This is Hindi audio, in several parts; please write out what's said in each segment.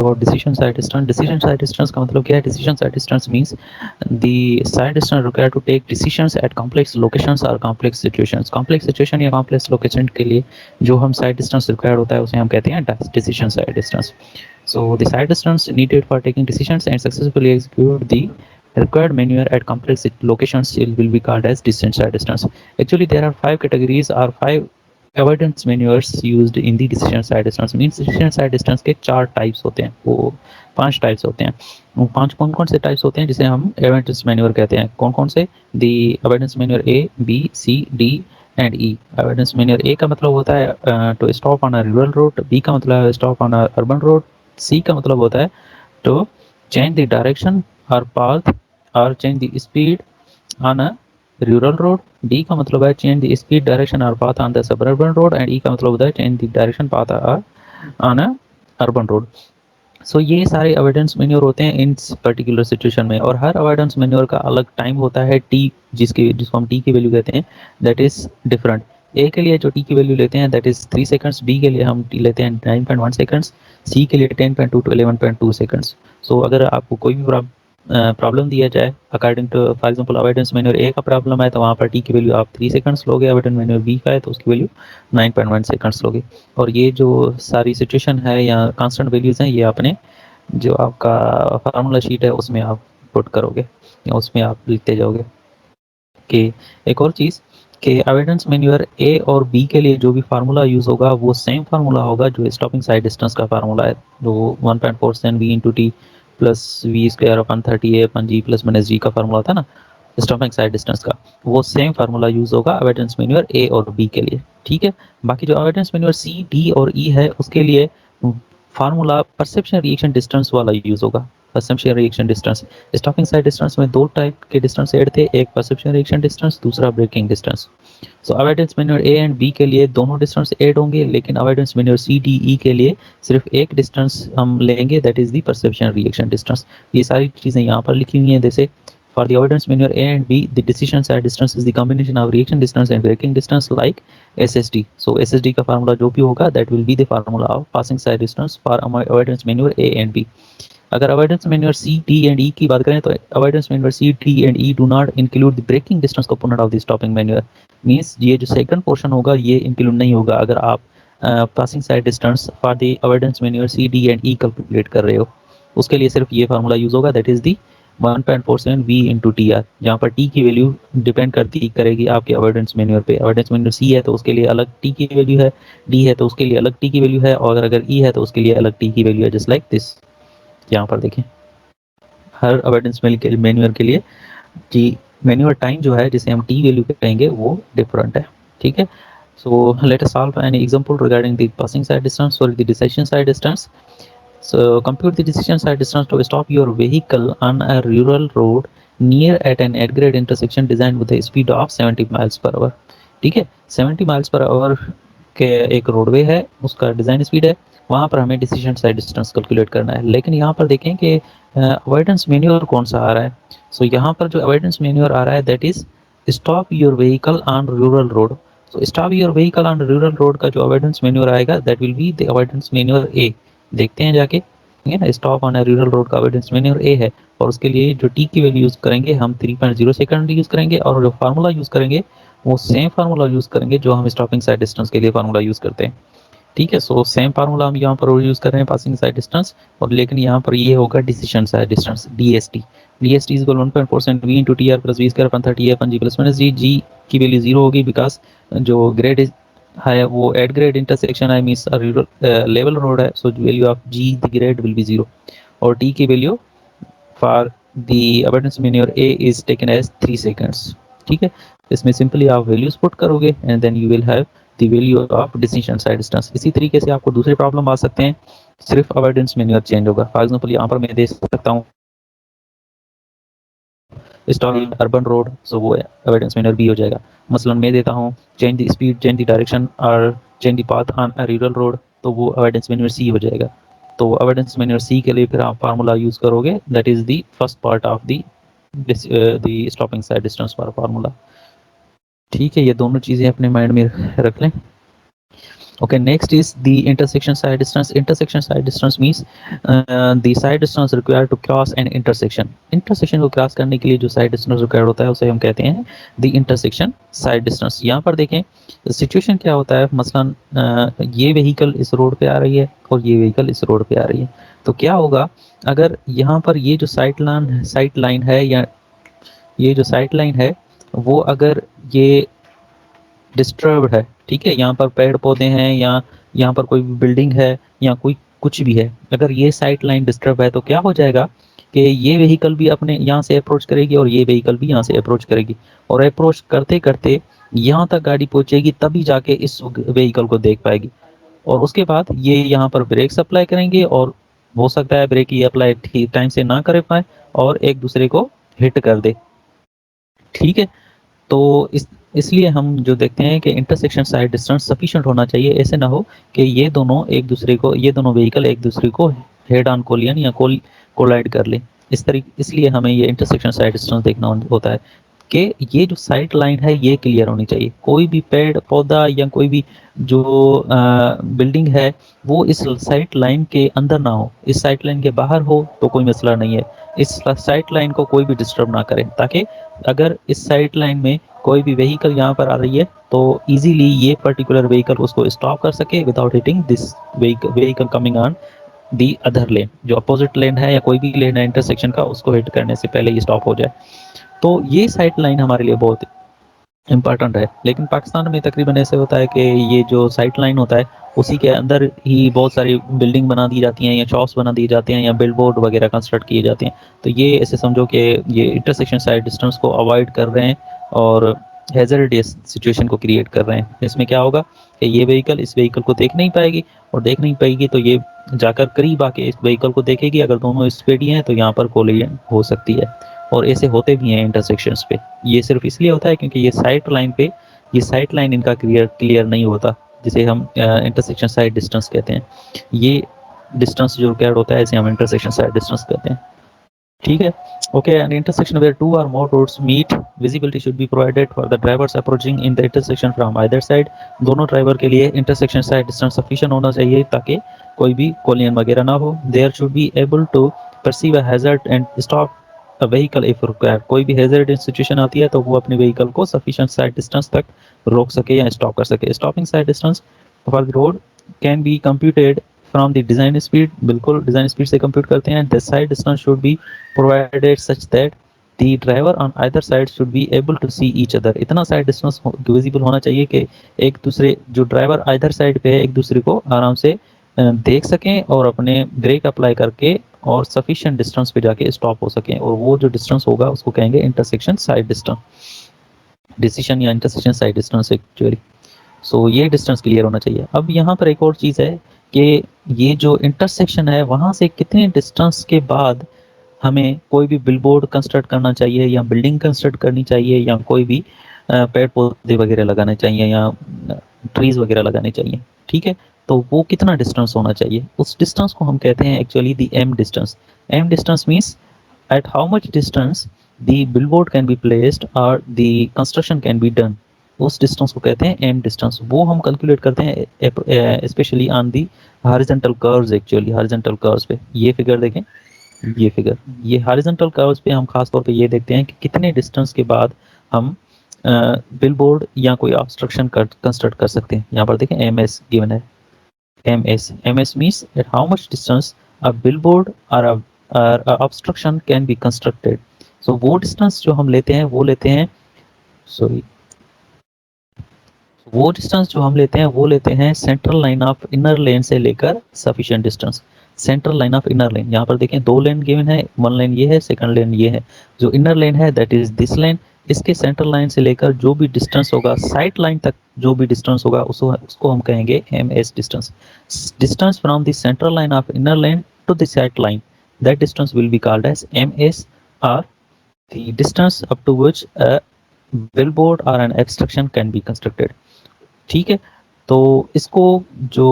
about decision side distance. Decision side distance का मतलब क्या है? Decision side distance means the side distance required to take decisions at complex locations or complex situations. Complex situation या complex location के लिए जो हम side distance required होता है उसे हम कहते हैं decision side distance. So the side distance needed for taking decisions and successfully execute the required maneuver at complex locations will be called as decision side distance. Actually, there are 5 categories or 5 avoidance manoeuvres used in the decision side distance. Means decision side distance के 4 टाइप्स होते हैं, वो 5 टाइप्स होते हैं. वो 5 कौन कौन से टाइप्स होते हैं जिसे हम अवॉइडेंस मैन्यूअर कहते हैं? कौन कौन से? The avoidance manoeuvre A, B, C, D and E. Avoidance manoeuvre A का मतलब होता है to stop on a rural road, B का मतलब है stop on a urban road, C का मतलब होता है टू चेंज द डायरेक्शन और पाथ और change the speed on a rural road. D का मतलब है चेंज द स्पीड डायरेक्शन और path on the suburban road and ई का मतलब होता है change the direction path on a urban road. So ये सारे अवॉइडेंस मैन्योर होते हैं इन पर्टिकुलर सिचुएशन में, और हर अवॉइडेंस मैन्योर का अलग टाइम होता है. टी जिसको हम टी की वैल्यू कहते हैं दैट इज डिफरेंट. ए के लिए जो टी की वैल्यू लेते हैं दैट इज 3 सेकंड्स, बी के लिए हम टी लेते हैं 9.1 सेकंड्स, सी के लिए 10.2 टू 11.2 सेकंड्स. सो अगर आपको कोई भी प्रॉब्लम दिया जाए according to for example avoidance manoeuvre A का प्रॉब्लम है तो वहाँ पर टी की वैल्यू आप 3 सेकंड्स लोगे, अवॉइडेंस मैन्योर बी का है तो उसकी वैल्यू 9.1 सेकंड्स लोगे. और ये जो सारी सिचुएशन है या कांस्टेंट वैल्यूज़ हैं ये आपने जो आपका फार्मूला शीट है उसमें आप पुट करोगे या उसमें आप लिखते जाओगे. कि एक और चीज़ कि अवॉइडेंस मैन्यूअर ए और बी के लिए जो भी फार्मूला यूज़ होगा वो सेम फार्मूला होगा जो स्टॉपिंग साइड डिस्टेंस का फार्मूला है, जो 1.4 V into T plus V square upon 30 A upon G plus minus G का फार्मूला था ना स्टॉपिंग साइड डिस्टेंस का, वो सेम फार्मूला यूज़ होगा अवॉइडेंस मैन्यूअर ए और बी के लिए. ठीक है. बाकी जो अवॉइडेंस मैन्यूअर सी, डी और ई है उसके लिए फार्मूला परसेप्शन रिएक्शन डिस्टेंस वाला यूज़ होगा. Perception reaction distance, stopping side distance में 2 टाइप के डिस्टेंस ऐड थे, एक परसेप्शन रिएक्शन डिस्टेंस, दूसरा braking distance. So avoidance manoeuvre A and B के लिए दोनों डिस्टेंस ऐड होंगे, लेकिन avoidance manoeuvre C, D, E के लिए सिर्फ एक डिस्टेंस हम लेंगे that is the perception reaction distance. ये सारी चीज़ें यहाँ पर लिखी हुई हैं. जैसे for the avoidance maneuver A and B, the decision side distance is the combination of reaction distance and braking distance like SSD. So SSD का फार्मूला जो भी होगा that will be the formula of passing side distance for avoidance maneuver A and B. अगर avoidance manoeuvre C, D and E की बात करें तो avoidance manoeuvre C, D and E do not include the braking distance component of the stopping manoeuvre. Means ये जो सेकंड पोर्शन होगा ये इंक्लूड नहीं होगा अगर आप passing side distance for the avoidance manoeuvre C, D and E calculate कर रहे हो. उसके लिए सिर्फ ये फार्मूला यूज होगा that is the 1.47 V into T R, जहाँ पर टी की वैल्यू डिपेंड करती करेगी आपके अवॉइडेंस मैन्यूअर पे. अवॉइडेंस मैन्यूअर सी है तो उसके लिए अलग टी की वैल्यू है, डी है तो उसके लिए अलग टी की वैल्यू है, और अगर ई है तो उसके लिए अलग टी की वैल्यू है. Just like this. यहाँ पर देखें हर अवॉइडेंस मैन्यूअर के लिए टी मैन्यूअर टाइम जो है जिसे हम टी वैल्यू कहेंगे वो डिफरेंट है. ठीक है. So let us solve an example regarding the passing side distance or the decision side distance. So compute the decision side distance to stop your vehicle on a rural road near at an at-grade intersection designed with a speed of 70 miles per hour. ठीक है. 70 miles per hour के एक रोडवे है, उसका डिज़ाइन स्पीड है, वहाँ पर हमें डिसीजन साइड डिस्टेंस कैलकुलेट करना है. लेकिन यहाँ पर देखें कि अवॉइडेंस मैन्यूअर कौन सा आ रहा है. सो यहाँ पर जो अवॉइडेंस मैन्यूअर आ रहा है that is stop your vehicle on rural road. So stop your vehicle on rural road का जो अवॉइडेंस मैन्यूअर आएगा that will be the avoidance manoeuvre A. देखते हैं जाके. ठीक है ना. स्टॉप ऑन रूरल रोड का अवॉइडेंस मैन्यूअर ए है, और उसके लिए जो टी की वैल्यू यूज़ करेंगे हम 3.0 सेकंड यूज़ करेंगे, और जो फार्मूला यूज़ करेंगे वो सेम फार्मूला यूज़ करेंगे जो हम स्टॉपिंग साइड डिस्टेंस के लिए फार्मूला यूज़ करते हैं. ठीक है. सो सेम फार्मूला हम यहाँ पर यूज़ कर रहे हैं पासिंग साइड डिस्टेंस, और लेकिन यहाँ पर ये होगा decision side distance D S T. D S T is 1.4 V into T R plus V square upon 30 upon G plus minus G. G की वैल्यू 0 होगी बिकॉज जो ग्रेड है वो एट ग्रेड इंटरसेक्शन है, मीन्स लेवल रोड है. So value of G the grade will be 0, और टी की value for the avoidance manoeuvre A is taken as 3 seconds. ठीक है. इसमें सिंपली आप वैल्यूज पुट करोगे and then you will have the value of decision side distance. इसी तरीके से आपको दूसरे प्रॉब्लम आ सकते हैं, सिर्फ अवॉइडेंस मैन्यूअर चेंज होगा. फॉर एग्जांपल यहाँ पर मैं दे सकता हूँ स्टॉप अर्बन रोड, सो वो अवॉइडेंस मैन्यूअर बी हो जाएगा. मसलन मैं देता हूँ change the speed, change the direction और change the path on a rural road, तो वो अवॉइडेंस मैन्यूअर सी हो जाएगा. तो अवॉइडेंस मैन्यूअर सी के लिए फिर आप फार्मूला यूज करोगे that is the first part of the stopping side distance for formula. ठीक है. ये दोनों चीज़ें अपने माइंड में रख लें. Okay, next is the intersection side distance. Intersection side distance means the side distance required to cross an intersection. Intersection को क्रॉस करने के लिए जो साइड डिस्टेंस रिक्वायर्ड होता है उसे हम कहते हैं द इंटरसेक्शन साइड डिस्टेंस। यहाँ पर देखें सिचुएशन क्या होता है, मसलन ये व्हीकल इस रोड पे आ रही है और ये व्हीकल इस रोड पे आ रही है, तो क्या होगा अगर यहाँ पर ये जो साइड लाइन है या ये जो साइड लाइन है वो अगर ये डिस्टर्ब्ड है, ठीक है, यहाँ पर पेड़ पौधे हैं या यहाँ पर कोई बिल्डिंग है या कोई कुछ भी है, अगर ये साइड लाइन डिस्टर्ब है तो क्या हो जाएगा कि ये व्हीकल भी अपने यहाँ से अप्रोच करेगी और ये व्हीकल भी यहाँ से अप्रोच करेगी, और अप्रोच करते करते यहाँ तक गाड़ी पहुंचेगी तभी जाके इस व्हीकल को देख पाएगी, और उसके बाद ये यहाँ पर ब्रेक अप्लाई करेंगे और हो सकता है ब्रेक ये अप्लाई ठीक टाइम से ना कर पाए और एक दूसरे को हिट कर दे, ठीक है। तो इसलिए हम जो देखते हैं कि इंटरसेक्शन साइड डिस्टेंस सफिशिएंट होना चाहिए, ऐसे ना हो कि ये दोनों एक दूसरे को, ये दोनों व्हीकल एक दूसरे को हेड ऑन कोलिजन या कोलाइड कर ले, इस तरीके, इसलिए हमें ये इंटरसेक्शन साइड डिस्टेंस देखना होता है कि ये जो साइड लाइन है ये क्लियर होनी चाहिए, कोई भी पेड़ पौधा या कोई भी जो बिल्डिंग है वो इस साइड लाइन के अंदर ना हो, इस साइड लाइन के बाहर हो तो कोई मसला नहीं है, इस साइड लाइन को कोई भी डिस्टर्ब ना करे, ताकि अगर इस साइड लाइन में कोई भी व्हीकल यहाँ पर आ रही है तो इजीली ये पर्टिकुलर व्हीकल उसको स्टॉप कर सके without hitting this vehicle coming on the other lane, जो अपोजिट लेन है या कोई भी लेन है इंटरसेक्शन का उसको हिट करने से पहले ये स्टॉप हो जाए। तो ये साइड लाइन हमारे लिए बहुत इम्पॉर्टेंट है, लेकिन पाकिस्तान में तकरीबन ऐसे होता है कि ये जो साइड लाइन होता है उसी के अंदर ही बहुत सारी बिल्डिंग बना दी जाती हैं या शॉप्स बना दिए जाते हैं या बिल बोर्ड वगैरह कंस्ट्रक्ट किए जाते हैं, तो ये ऐसे समझो कि ये इंटरसेक्शन साइड डिस्टेंस को अवॉइड कर रहे हैं और हैजर्डियस सिचुएशन को क्रिएट कर रहे हैं। इसमें क्या होगा कि ये व्हीकल इस व्हीकल को देख नहीं पाएगी और देख नहीं पाएगी तो ये जाकर करीब आके इस व्हीकल को देखेगी, अगर दोनों स्पीड ही हैं तो यहाँ पर कोलिजन हो सकती है, और ऐसे होते भी हैं इंटरसेक्शंस पे। ये सिर्फ इसलिए होता है क्योंकि ये साइड लाइन पे ये साइड लाइन इनका क्लियर नहीं होता, जिसे हम इंटरसेक्शन साइड डिस्टेंस कहते हैं। ये डिस्टेंस जो रिक्वायर्ड होता है इसे हम इंटरसेक्शन साइड डिस्टेंस कहते हैं, ठीक है। Okay, an intersection where two और more roads meet visibility should be provided for the drivers approaching in the intersection from either side. दोनों ड्राइवर के लिए इंटरसेक्शन साइड डिस्टेंस सफिशिएंट होना चाहिए ताकि कोई भी कोलिजन वगैरह ना हो। There should be able to perceive a hazard and stop a vehicle if required. कोई भी हैजर्ड सिचुएशन आती है तो वो अपने व्हीकल को सफिशिएंट साइड डिस्टेंस तक रोक सके या स्टॉप कर सके। Stopping side distance for the road can be computed from the design speed, बिल्कुल डिजाइन स्पीड से कंप्यूट करते हैं। The sight distance should be provided such that the driver on either side should be able to see each other. इतना साइड डिस्टेंस विजिबल होना चाहिए कि एक दूसरे जो ड्राइवर आइदर साइड पे है एक दूसरे को आराम से देख सकें और अपने ब्रेक अप्लाई करके और सफिशिएंट डिस्टेंस पे जाके स्टॉप हो सकें, और वो जो डिस्टेंस होगा उसको कहेंगे इंटरसेक्शन साइड डिस्टेंस डिसीजन या इंटरसेक्शन साइड डिस्टेंस एक्चुअली। सो ये डिस्टेंस क्लियर होना चाहिए। अब यहाँ पर एक और चीज़ है कि ये जो इंटरसेक्शन है वहाँ से कितने डिस्टेंस के बाद हमें कोई भी बिलबोर्ड कंस्ट्रक्ट करना चाहिए या बिल्डिंग कंस्ट्रक्ट करनी चाहिए या कोई भी पेड़ पौधे वगैरह लगाने चाहिए या ट्रीज वगैरह लगाने चाहिए, ठीक है। तो वो कितना डिस्टेंस होना चाहिए, उस डिस्टेंस को हम कहते हैं actually the M distance. M distance means at how much distance the billboard can be placed और the construction can be done, उस डिस्टेंस को कहते हैं एम डिस्टेंस। वो हम कैलकुलेट करते हैं specially on the horizontal curves. Actually horizontal curves पे ये फिगर देखें, ये फिगर, ये हॉरिजॉन्टल कर्व्स पे हम खास तौर पे ये देखते हैं कि कितने डिस्टेंस के बाद हम बिलबोर्ड या कोई ऑब्स्ट्रक्शन कंस्ट्रक्ट कर सकते हैं। यहाँ पर देखें एम एस गिवन है, M S means at how much distance a billboard और obstruction can be constructed. So वो डिस्टेंस जो हम लेते हैं वो लेते हैं, सॉरी, वो डिस्टेंस जो हम लेते हैं वो लेते हैं central line of inner lane से लेकर sufficient distance. Central line of inner lane, यहाँ पर देखें दो लेन गिवन है, वन लेन ये है, सेकंड लेन ये है। जो इनर लेन है दैट इज दिस लेन, इसके सेंट्रल लाइन से लेकर जो भी डिस्टेंस होगा साइड लाइन तक जो भी डिस्टेंस होगा उसको हम कहेंगे M S distance. Distance from the central line of inner lane to the side line, that distance will be called as M S, और the distance up to which a billboard और an obstruction can be constructed, ठीक है। तो इसको जो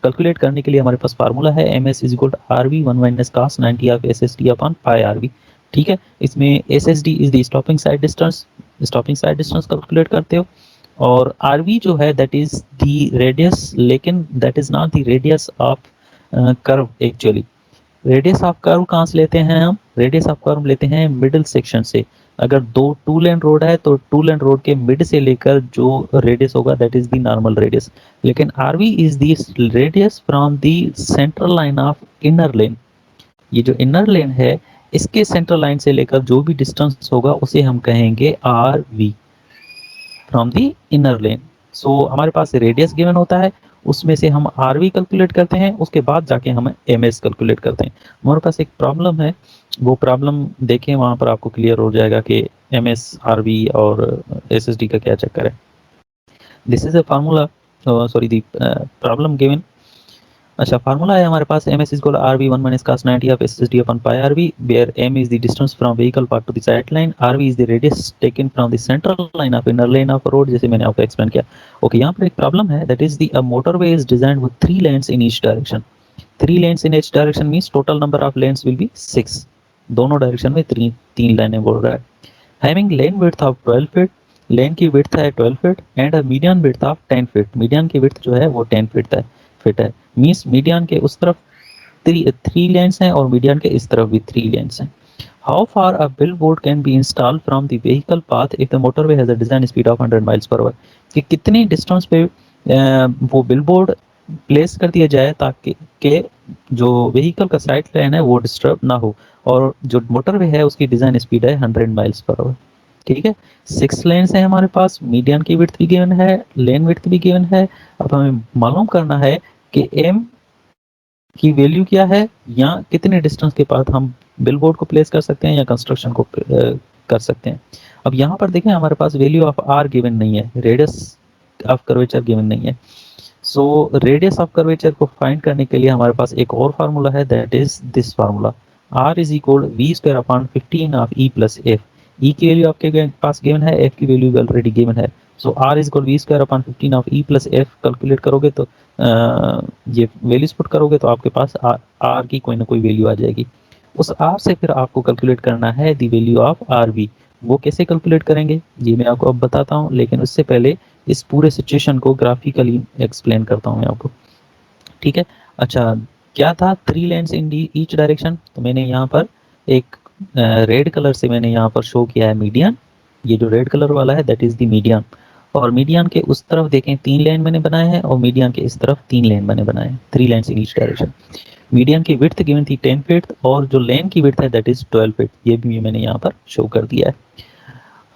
कैलकुलेट करने के लिए हमारे पास फार्मूला है M S is equal to R V one minus cos 90 of S S T upon pi R V, ठीक है। इसमें S S D is the stopping side distance, stopping side distance calculate करते हो, और आरवी जो है दैट इज द रेडियस, लेकिन that is not the radius of curve actually. Radius of curve कहाँ से लेते हैं हम? रेडियस ऑफ कर्व लेते हैं मिडिल सेक्शन से। अगर दो टू लेन रोड है तो टू लेन रोड के मिड से लेकर जो रेडियस होगा that is the normal radius. लेकिन RV is the radius from the central line of inner lane. ये जो इनर लेन है इसके सेंट्रल लाइन से लेकर जो भी डिस्टेंस होगा उसे हम कहेंगे R V from the inner lane. So हमारे पास रेडियस गिवन होता है, उसमें से हम आर वी कैलकुलेट करते हैं, उसके बाद जाके हम एम एस कैलकुलेट करते हैं। हमारे पास एक प्रॉब्लम है, वो प्रॉब्लम देखें, वहाँ पर आपको क्लियर हो जाएगा कि एम एस आर वी और एस एस डी का क्या चक्कर है। This is a formula, sorry the problem given. अच्छा, फार्मूला है हमारे पास M S is R V one minus cos 90 of S S D upon pi R V, where M is the distance from vehicle part to the side line, R V is the radius taken from the central line of inner lane of road, जैसे मैंने आपको एक्सप्लेन किया। ओके, यहाँ पर एक प्रॉब्लम है, that is the motorway is design with 3 lanes in each direction. 3 lanes in each direction means total number of lanes will be 6। दोनों डायरेक्शन में तीन लाइनें बोल रहा है। Having lane width of 12 feet, lane की विड्थ है 12 feet and median width of 10 feet. Median की विड्थ जो है वो 10 फीट है। मीन्स मीडियन के उस तरफ थ्री लेन्स हैं और मीडियन के इस तरफ भी 3 लेन्स हैं। How far a bill board can be install from the vehicle path if the motorway has a design speed of 100 miles per hour. कि कितनी डिस्टेंस पे वो बिल बोर्ड प्लेस कर दिया जाए ताकि के जो व्हीकल का साइड लाइन है वो डिस्टर्ब ना हो, और जो मोटरवे है उसकी डिजाइन स्पीड है 100 माइल्स पर आवर। ठीक है, 6 लेन्स है हमारे पास, मीडियन की विड्थ भी गिवन है, लेन विड्थ भी गिवन है। अब हमें मालूम करना है कि एम की वैल्यू क्या है, या कितने डिस्टेंस के बाद हम बिलबोर्ड को प्लेस कर सकते हैं या कंस्ट्रक्शन को कर सकते हैं। अब यहाँ पर देखें हमारे पास वैल्यू ऑफ आर गिवन नहीं है, रेडियस ऑफ कर्वेचर गिवन नहीं है। सो रेडियस ऑफ कर्वेचर को फाइंड करने के लिए हमारे पास एक और फार्मूला है, that is this formula, R is equal V square upon 15 of E plus F. E की वैल्यू आपके पास गिवन है, एफ की वैल्यू ऑलरेडी गिवन है। So R is equal V square upon 15 of E plus F calculate करोगे तो ये वैल्यूज पुट करोगे तो आपके पास आर की कोई ना कोई वैल्यू आ जाएगी। उस आर से फिर आपको कैलकुलेट करना है the value of R V. वो कैसे कैलकुलेट करेंगे ये मैं आपको अब बताता हूँ, लेकिन उससे पहले इस पूरे सिचुएशन को ग्राफिकली एक्सप्लेन करता हूँ मैं आपको। ठीक है, अच्छा, क्या था 3 लेन्स इन ईच डायरेक्शन, तो मैंने यहाँ पर एक रेड कलर से मैंने यहाँ पर शो किया है मीडियन। ये जो रेड कलर वाला है दैट इज द मीडियन, और मीडियन के उस तरफ देखें 3 लेन मैंने बनाए हैं, और मीडियन के इस तरफ 3 लेन मैंने बनाए हैं, 3 lanes in each direction. Median की विड्थ गिवन थी 10 फीट, और जो लेन की विड्थ है दैट इज 12 फीट, ये भी मैंने यहाँ पर शो कर दिया है।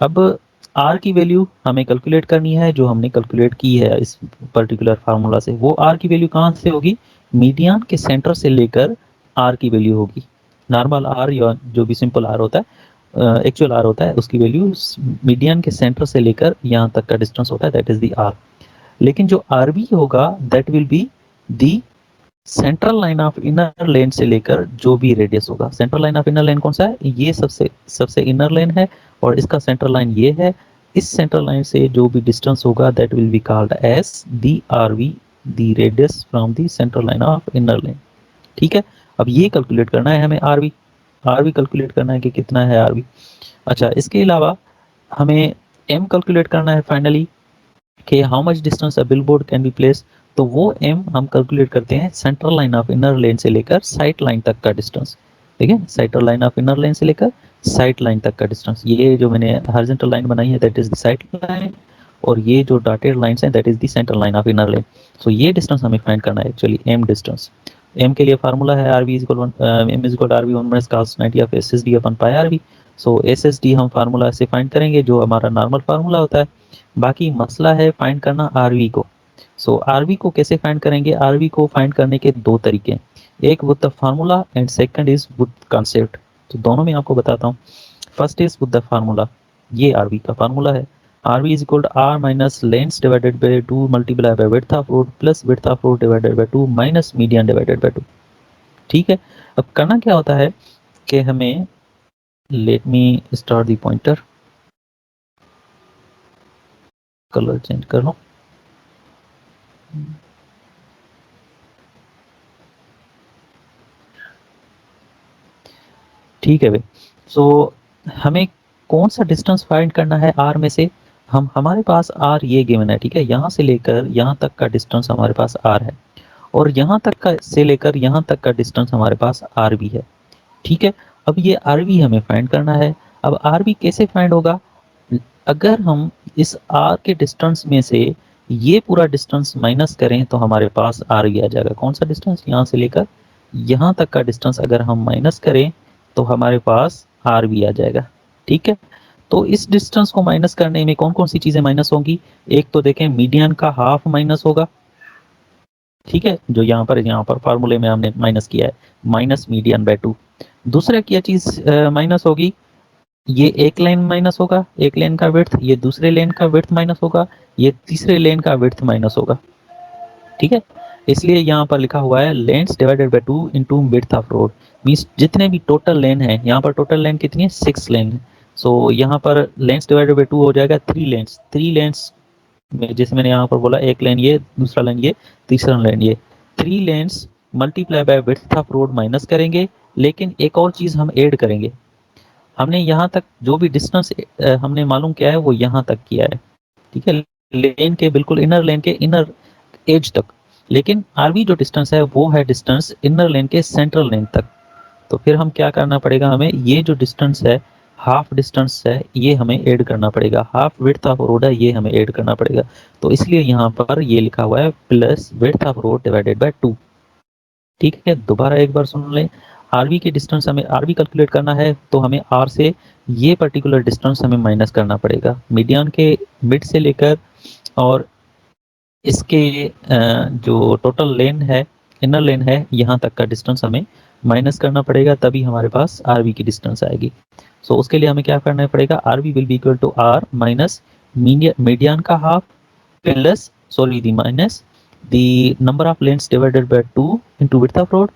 अब आर की वैल्यू हमें कैलकुलेट करनी है, जो हमने कैलकुलेट की है इस पर्टिकुलर फार्मूला से। वो आर की वैल्यू कहाँ से होगी? मीडियन के सेंटर से लेकर आर की वैल्यू होगी, नॉर्मल आर या जो भी सिंपल आर होता है, एक्चुअल आर होता है, उसकी वैल्यू मीडियन के सेंटर से लेकर यहाँ तक का डिस्टेंस होता है, दैट इज दी आर। लेकिन जो आर बी होगा that will be the central line of inner lane से लेकर जो भी रेडियस होगा। Central line of inner lane कौन सा है? ये सबसे सबसे इनर लेन है, और इसका सेंट्रल लाइन ये है। इस सेंट्रल लाइन से जो भी डिस्टेंस होगा that will be called as the R V, the radius from the central line of inner lane. ठीक है, अब ये कैलकुलेट करना है हमें R V. R V calculate करना है कि कितना है आर वी। अच्छा, इसके अलावा हमें एम कैलकुलेट करना है फाइनली, कि how much distance a billboard can B place. तो वो एम हम कैलकुलेट करते हैं central line of inner lane से लेकर साइड लाइन तक का डिस्टेंस। ठीक है, central line of inner lane से लेकर साइड लाइन तक का डिस्टेंस, ये जो मैंने हॉरिजॉन्टल लाइन बनाई है that is the side line, और ये जो डॉटेड लाइंस हैं that is the central line of inner lane. So ये डिस्टेंस हमें फाइंड करना है एक्चुअली, एम डिस्टेंस। एम के लिए फार्मूला है R V is equal M is equal R V one minus cos 90 of S S D upon pi R V. So S S D हम फार्मूला से फाइंड करेंगे जो हमारा नॉर्मल फार्मूला होता है। बाकी मसला है फाइंड करना आरवी को। सो आरवी को कैसे फाइंड करेंगे? आरवी को फाइंड करने के दो तरीके हैं, एक with the formula and second is with concept. तो दोनों में आपको बताता हूँ। First is with the formula, ये आरवी का फार्मूला है। R V is equal to R minus length divided by 2 multiply by width of road plus width of road divided by 2 minus median divided by 2। ठीक है, अब करना क्या होता है कि हमें, let me start the pointer, colour change कर लो। ठीक है भाई। सो हमें कौन सा डिस्टेंस फाइंड करना है आर में से? हमारे पास आर ये गिवन है, ठीक है, यहाँ से लेकर यहाँ तक का डिस्टेंस हमारे पास आर है, और यहाँ तक का से लेकर यहाँ तक का डिस्टेंस हमारे पास आर भी है, ठीक है। अब ये आर बी हमें फाइंड करना है। अब आर बी कैसे फाइंड होगा? अगर हम इस आर के डिस्टेंस में से ये पूरा डिस्टेंस माइनस करें तो हमारे पास आर भी आ जाएगा। कौन सा डिस्टेंस? यहाँ से लेकर यहाँ तक का डिस्टेंस अगर हम माइनस करें तो हमारे पास आर भी आ जाएगा, ठीक है। तो इस डिस्टेंस को माइनस करने में कौन कौन सी चीजें माइनस होंगी? एक तो देखें मीडियन का हाफ माइनस होगा, ठीक है, जो यहाँ पर फार्मूले में हमने माइनस किया है, माइनस मीडियन बाय 2। दूसरा क्या चीज माइनस होगी? ये एक लाइन माइनस होगा, एक लेन का विड्थ, ये दूसरे लेन का विड्थ माइनस होगा, ये तीसरे लेन का विड्थ माइनस होगा, ठीक है। इसलिए यहाँ पर लिखा हुआ है length divided by 2 into width of road, means जितने भी टोटल लेन है, यहाँ पर टोटल लेन कितनी है? 6 लेन है। सो यहाँ पर लेंथ डिवाइडेड बाय 2 हो जाएगा 3 लेंस, 3 लेंस में जैसे मैंने यहाँ पर बोला, एक लेन ये, दूसरा लेन ये, तीसरा लेन ये, 3 lens multiply by width of road minus करेंगे। लेकिन एक और चीज हम ऐड करेंगे, हमने यहाँ तक जो भी डिस्टेंस हमने मालूम किया है वो यहाँ तक किया है, ठीक है, लेन के बिल्कुल इनर लेन के इनर एज तक। लेकिन आरबी जो डिस्टेंस है वो है डिस्टेंस इनर लेन के सेंट्रल लेन तक। तो फिर हम क्या करना पड़ेगा, हमें ये जो डिस्टेंस है, हाफ डिस्टेंस है, ये हमें ऐड करना पड़ेगा, हाफ विड्थ ऑफ रोड है, ये हमें ऐड करना पड़ेगा। तो इसलिए यहाँ पर ये लिखा हुआ है plus width of road divided by 2, ठीक है। दोबारा एक बार सुन लें, आरबी की डिस्टेंस हमें आरबी कैलकुलेट करना है तो हमें आर से ये पर्टिकुलर डिस्टेंस हमें माइनस करना पड़ेगा, मीडियन के मिड से लेकर और इसके जो टोटल लेन है, इनर लेन है, यहाँ तक का डिस्टेंस हमें माइनस करना पड़ेगा, तभी हमारे पास आरबी की डिस्टेंस आएगी। सो उसके लिए हमें क्या करना पड़ेगा, RB will be equal to R minus median का half plus sorry the minus the number of lanes divided by 2 into width of road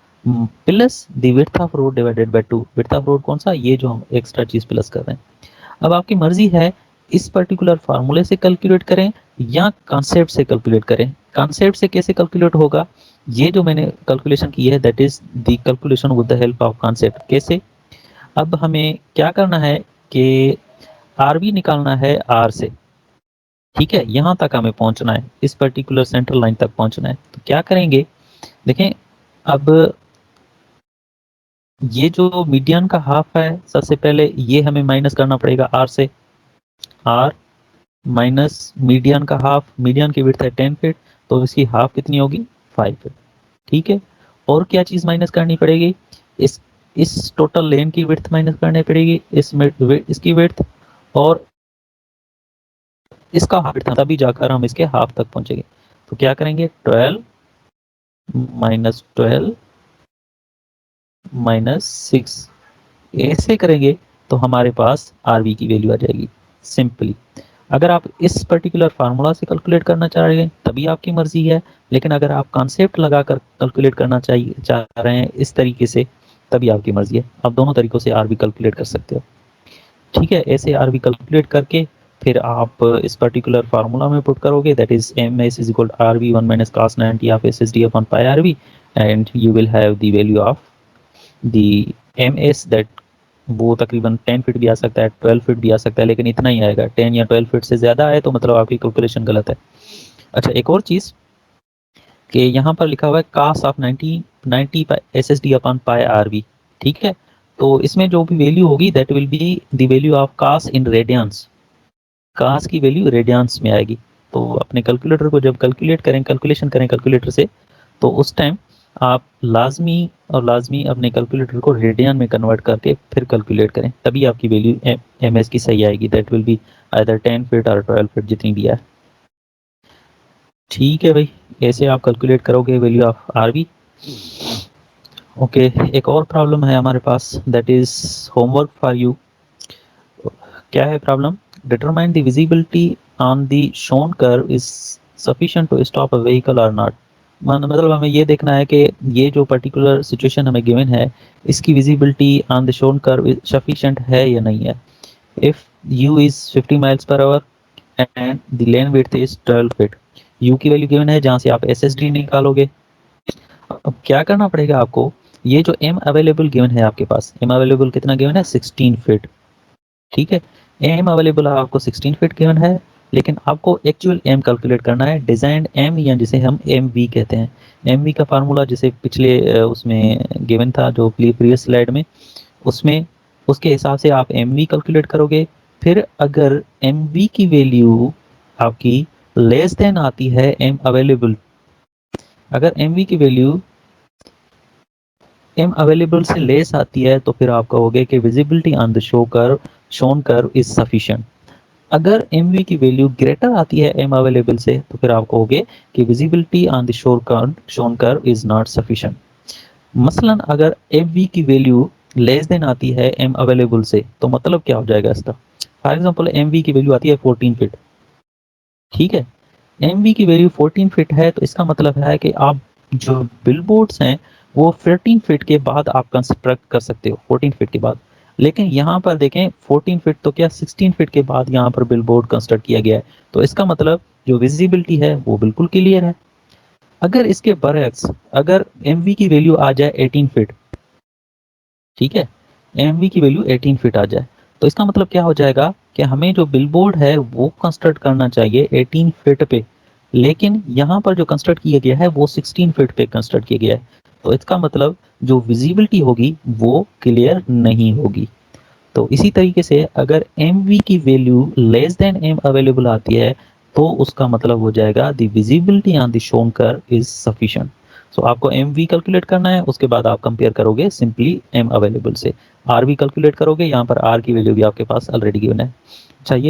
plus the width of road divided by 2। width of road कौन सा? ये जो हम एक्स्ट्रा चीज प्लस कर रहे हैं। अब आपकी मर्जी है इस पर्टिकुलर फार्मूले से कैलकुलेट करें या कॉन्सेप्ट से कैलकुलेट करें। कॉन्सेप्ट से कैसे कैलकुलेट होगा? ये जो मैंने कैलकुलेशन की है that is the calculation with the help of concept. कैसे? अब हमें क्या करना है कि आर बी निकालना है आर से, ठीक है, यहां तक हमें पहुंचना है, इस पर्टिकुलर सेंट्रल लाइन तक पहुंचना है। तो क्या करेंगे, देखें, अब ये जो मीडियन का हाफ है, सबसे पहले ये हमें माइनस करना पड़ेगा आर से, आर माइनस मीडियन का हाफ, मीडियन की विड्थ है 10 फीट, तो इसकी हाफ कितनी होगी? 5 फीट, ठीक है। और क्या चीज माइनस करनी पड़ेगी? इस टोटल लेन की विड्थ माइनस करनी पड़ेगी, इसकी विड्थ और इसका हाफ, तभी जाकर हम इसके हाफ तक पहुंचेंगे। तो क्या करेंगे, 12 माइनस 12 माइनस 6, ऐसे करेंगे तो हमारे पास आरवी की वैल्यू आ जाएगी सिंपली। अगर आप इस पर्टिकुलर फार्मूला से कैलकुलेट करना चाह रहे हैं तभी आपकी मर्जी है, लेकिन अगर आप कॉन्सेप्ट लगाकर कैलकुलेट करना चाह रहे हैं इस तरीके से, तभी आपकी मर्जी है। आप दोनों तरीकों से आरवी कैलकुलेट कर सकते हो, ठीक है। ऐसे आरवी कैलकुलेट करके फिर आप इस पर्टिकुलर फार्मूला में पुट करोगे, that is M S is equal R V 1 minus cos 90 of S S D upon pi R V, and you will have the value of the M S that, वो तकरीबन 10 फीट भी आ सकता है, 12 फीट भी आ सकता है, लेकिन इतना ही आएगा। 10 या 12 फीट से ज़्यादा आए तो मतलब आपकी कैलकुलेशन गलत है। अच्छा, एक और चीज़ कि यहाँ पर लिखा हुआ है cos of 90 S S D upon pi R V, ठीक है। तो इसमें जो भी वैल्यू होगी that will be the value of cos in radians, cos की वैल्यू रेडियंस में आएगी। तो अपने कैलकुलेटर को जब कैलकुलेशन करें कैलकुलेटर से, तो उस टाइम आप लाजमी अपने कैलकुलेटर को रेडियन में कन्वर्ट करके फिर कैलकुलेट करें, तभी आपकी वैल्यू एम एस की सही आएगी। That will be either 10 feet और 12 फीट, जितनी भी है, ठीक है भाई। ऐसे आप कैलकुलेट करोगे value of R B. Okay, एक और प्रॉब्लम है हमारे पास, that is homework for you. क्या है problem? Determine the visibility on the shown curve is sufficient to stop a vehicle or not. मतलब हमें ये देखना है कि ये जो पर्टिकुलर सिचुएशन हमें गिवन है, इसकी visibility on the shown curve sufficient है या नहीं है। If u is 50 miles per hour and the lane width is 12 feet, u की वैल्यू गिवन है जहां से आप एसएसडी निकालोगे। अब क्या करना पड़ेगा आपको, ये जो m अवेलेबल गिवन है आपके पास, m अवेलेबल कितना गिवन है? 16 फीट, ठीक है। एम अवेलेबल आपको 16 फीट गिवन है, लेकिन आपको एक्चुअल एम कैलकुलेट करना है। डिजाइन एम या जिसे हम एम वी कहते हैं, एम वी का फार्मूला जैसे पिछले उसमें गिवन था जो प्रीवियस स्लाइड में, उसमें उसके हिसाब से आप एम वी कैलकुलेट करोगे। फिर अगर एम वी की वैल्यू आपकी लेस देन आती है एम अवेलेबल, अगर एम वी की वैल्यू एम अवेलेबल से लेस आती है तो फिर आप कहोगे कि visibility on the shown curve is sufficient. अगर एम वी की वैल्यू ग्रेटर आती है एम अवेलेबल से तो फिर आप कहोगे कि visibility on the shown curve is not sufficient. मसलन अगर एम वी की वैल्यू लेस देन आती है एम अवेलेबल से तो मतलब क्या हो जाएगा इसका। फॉर एग्जाम्पल एम वी की वैल्यू आती है 14 फीट, ठीक है, एम वी की वैल्यू 14 फीट है तो इसका मतलब है कि आप जो बिलबोर्ड्स हैं वो 14 फीट के बाद आप कंस्ट्रक्ट कर सकते हो, 14 फीट के बाद। लेकिन यहाँ पर देखें 14 फीट तो क्या 16 फीट के बाद यहाँ पर बिलबोर्ड कंस्ट्रक्ट किया गया है, तो इसका मतलब जो विजिबिलिटी है वो बिल्कुल क्लियर है। अगर इसके बरअक्स अगर एम वी की वैल्यू आ जाए 18 फीट, ठीक है, एम वी की वैल्यू 18 फीट आ जाए तो इसका मतलब क्या हो जाएगा कि हमें जो बिलबोर्ड है वो कंस्ट्रक्ट करना चाहिए 18 फीट पे, लेकिन यहाँ पर जो कंस्ट्रक्ट किया गया है वो 16 फीट पे कंस्ट्रक्ट किया गया है, तो इसका मतलब जो विजिबिलिटी होगी वो क्लियर नहीं होगी। तो इसी तरीके से अगर एम वी की value less than M available आती है तो उसका मतलब हो जाएगा the visibility on the shown curve is sufficient. So आपको एम वी कैलकुलेट करना है, उसके बाद आप कंपेयर करोगे सिंपली एम अवेलेबल से। आर वी कैलकुलेट करोगे, यहाँ पर आर की वैल्यू भी आपके पास ऑलरेडी गिवन है। अच्छा, ये